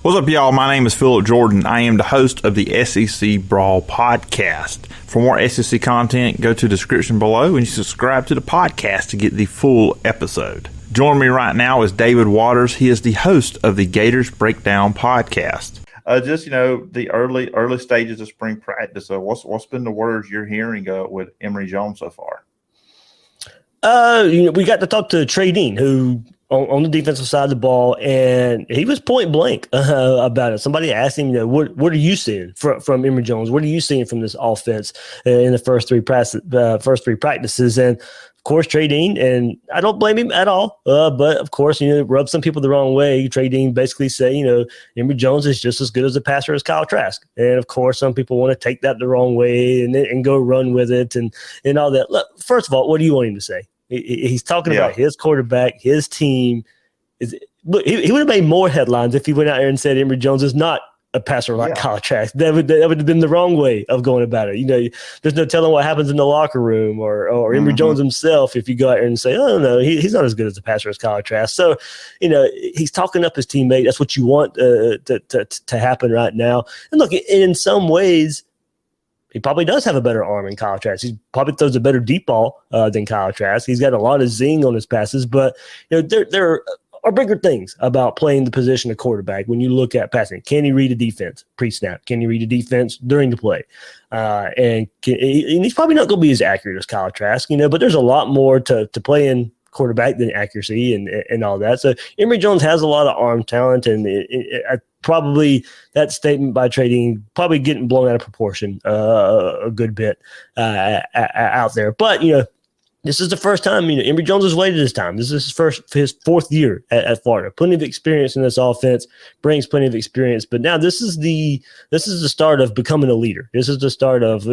What's up, y'all? My name is Philip Jordan. I am the host of the SEC Brawl podcast. For more SEC content, go to the description below and subscribe to the podcast to get the full episode. Joining me right now is David Waters. He is the host of the Gators Breakdown podcast. The early stages of spring practice. So what's been the words you're hearing with Emory Jones so far? We got to talk to Trey Dean, who on the defensive side of the ball, and he was point blank about it. Somebody asked him, what are you seeing from Emory Jones? What are you seeing from this offense in the first three practices? And of course, Trey Dean, and I don't blame him at all, but of course, rub some people the wrong way. Trey Dean basically say, Emory Jones is just as good as a passer as Kyle Trask. And of course, some people want to take that the wrong way and go run with it and all that. Look, first of all, what do you want him to say? He's talking about his quarterback, his team. Look, he would have made more headlines if he went out there and said Emory Jones is not a passer like Kyle Trask. That would have been the wrong way of going about it. There's no telling what happens in the locker room or Emory Jones himself if you go out there and say, oh, no, he's not as good as a passer as Kyle Trask. So, he's talking up his teammate. That's what you want to happen right now. And look, in some ways, he probably does have a better arm than Kyle Trask. He probably throws a better deep ball than Kyle Trask. He's got a lot of zing on his passes, but there are bigger things about playing the position of quarterback when you look at passing. Can he read a defense pre-snap? Can he read a defense during the play? And he's probably not going to be as accurate as Kyle Trask, but there's a lot more to playing quarterback than accuracy and all that. So Emory Jones has a lot of arm talent, and probably that statement by Trey Dean probably getting blown out of proportion a good bit out there. But, this is the first time, Emory Jones has waited his time. This is his fourth year at Florida. Plenty of experience in this offense, brings plenty of experience. But now this is the start of becoming a leader. This is the start of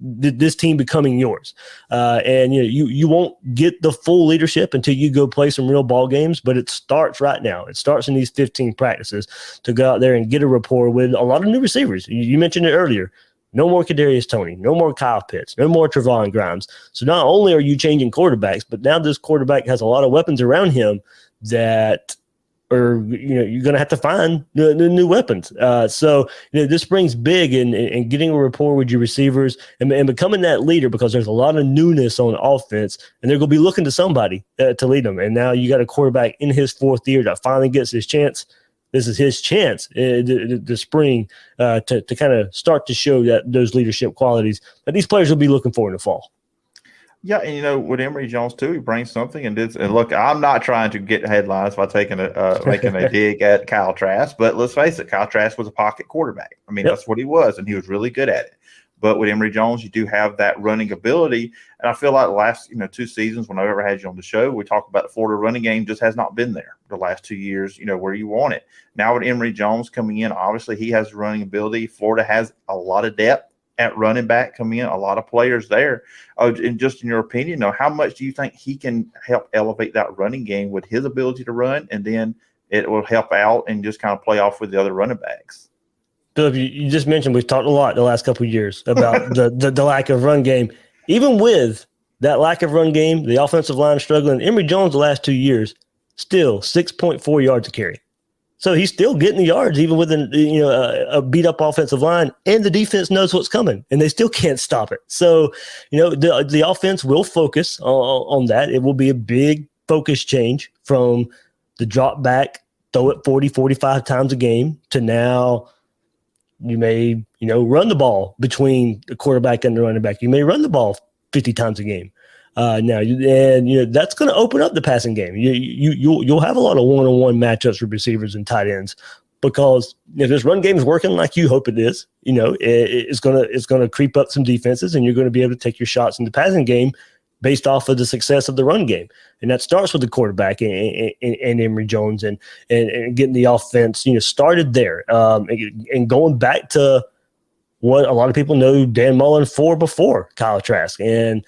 this team becoming yours. And you won't get the full leadership until you go play some real ball games, but it starts right now. It starts in these 15 practices to go out there and get a rapport with a lot of new receivers. You mentioned it earlier. No more Kadarius Toney, no more Kyle Pitts, no more Trevon Grimes. So not only are you changing quarterbacks, but now this quarterback has a lot of weapons around him that or you're going to have to find new weapons. So this brings big in getting a rapport with your receivers and becoming that leader, because there's a lot of newness on offense, and they're going to be looking to somebody to lead them. And now you got a quarterback in his fourth year that finally gets his chance. This is his chance the spring to kind of start to show that those leadership qualities that these players will be looking for in the fall. Yeah, and with Emory Jones too, he brings something. And look, I'm not trying to get headlines by making a dig at Kyle Trask, but let's face it, Kyle Trask was a pocket quarterback. I mean, that's what he was, and he was really good at it. But with Emory Jones, you do have that running ability, and I feel like the last 2 seasons, when I've ever had you on the show, we talk about the Florida running game just has not been there the last 2 years. Where you want it. Now with Emory Jones coming in, obviously he has running ability. Florida has a lot of depth at running back coming in, a lot of players there. And just in your opinion, how much do you think he can help elevate that running game with his ability to run, and then it will help out and just kind of play off with the other running backs? Philip, you just mentioned we've talked a lot the last couple of years about the lack of run game. Even with that lack of run game, the offensive line struggling, Emory Jones the last 2 years, still 6.4 yards a carry. So he's still getting the yards, even with a beat-up offensive line, and the defense knows what's coming, and they still can't stop it. So, the offense will focus on that. It will be a big focus change from the drop back, throw it 40, 45 times a game, to now you may, run the ball between the quarterback and the running back. You may run the ball 50 times a game. That's going to open up the passing game. You'll have a lot of one-on-one matchups with receivers and tight ends, because if this run game is working like you hope it is, it's going to creep up some defenses, and you're going to be able to take your shots in the passing game based off of the success of the run game. And that starts with the quarterback and Emory Jones and getting the offense, started there. And going back to what a lot of people know Dan Mullen for before Kyle Trask. And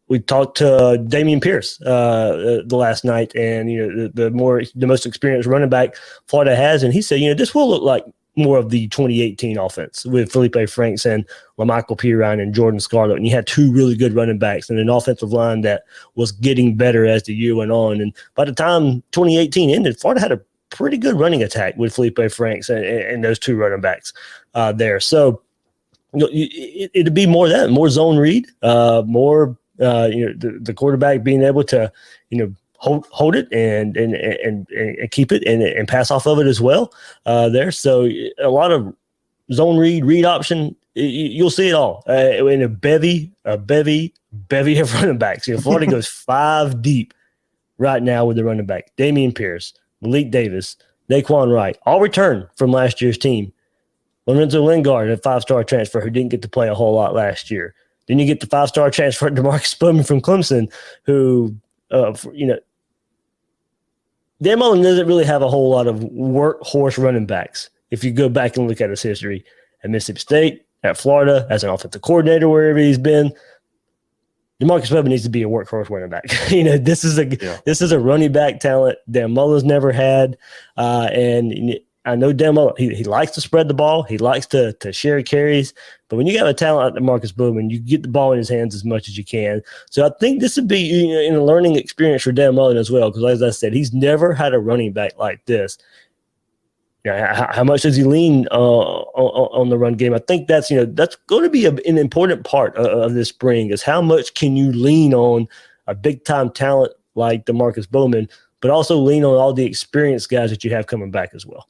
we talked to Dameon Pierce the last night, and the most experienced running back Florida has, and he said, this will look like more of the 2018 offense with Felipe Franks and LaMichael Pirine and Jordan Scarlett. And you had two really good running backs and an offensive line that was getting better as the year went on. And by the time 2018 ended, Florida had a pretty good running attack with Felipe Franks and those two running backs there. So it'd be more of that, more zone read, more the quarterback being able to hold it and keep it and pass off of it as well there. So a lot of zone read option. You'll see it all in a bevy of running backs. Florida goes 5 deep right now with the running back. Dameon Pierce, Malik Davis, Naquan Wright, all returned from last year's team. Lorenzo Lingard, a 5-star transfer who didn't get to play a whole lot last year. Then you get the 5-star transfer DeMarcus Bowman from Clemson, who, Dan Mullen doesn't really have a whole lot of workhorse running backs. If you go back and look at his history at Mississippi State, at Florida, as an offensive coordinator, wherever he's been, DeMarcus Bowman needs to be a workhorse running back. This is a running back talent Dan Mullen's never had, and I know Dan Mullen, he likes to spread the ball. He likes to share carries. But when you got a talent like Marcus Bowman, you get the ball in his hands as much as you can. So I think this would be in a learning experience for Dan Mullen as well, because as I said, he's never had a running back like this. How much does he lean on the run game? I think that's going to be an important part of this spring, is how much can you lean on a big-time talent like DeMarcus Bowman, but also lean on all the experienced guys that you have coming back as well.